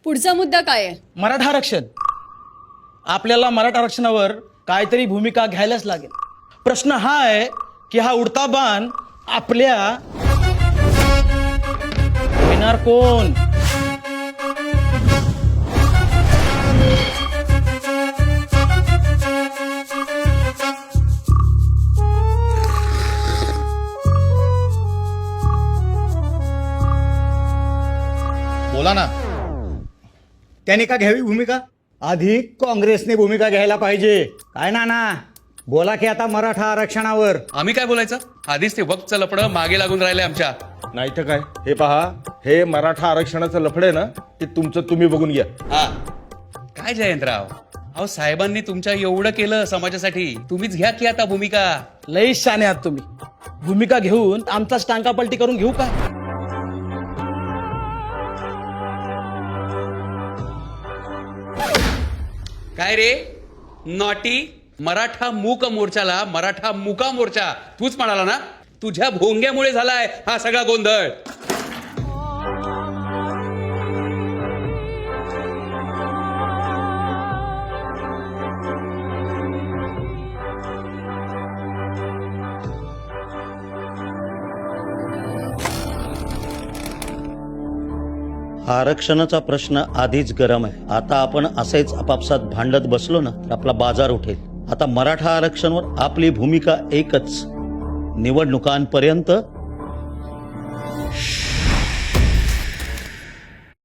पुढचा मुद्दा काय आहे? मराठा आरक्षण. आपल्याला मराठा आरक्षणावर काहीतरी भूमिका घ्यायलाच लागेल. प्रश्न हा आहे की हा उडता बाण आपल्या घेणार कोण? बोला ना. त्याने का घ्यावी भूमिका? आधी काँग्रेसने भूमिका घ्यायला पाहिजे. काय ना बोला की आता मराठा आरक्षणावर. आम्ही काय बोलायचं? आधीच ते वक्तचं लपडं मागे लागून राहिले आमच्या. नाही तर काय, हे पहा, हे मराठा आरक्षणाचं लफडे ना, ते तुमचं तुम्ही बघून घ्या. हा काय जयंतराव, अहो साहेबांनी तुमच्या एवढं केलं समाजासाठी, तुम्हीच घ्या की आता भूमिका. लई शाने आहात तुम्ही. भूमिका घेऊन आमचाच टांकापलटी करून घेऊ का? काय रे नॉटी, मराठा मूक मोर्चाला मराठा मुका मोर्चा तूच म्हणाला ना? तुझ्या भोंग्यामुळे झालाय हा सगळा गोंधळ. आरक्षणाचा प्रश्न आधीच गरम आहे. आता आपण असेच आपापसात भांडत बसलो ना तर आपला बाजार उठेल. आता मराठा आरक्षणावर आपली भूमिका एकच, निवडणुकांपर्यंत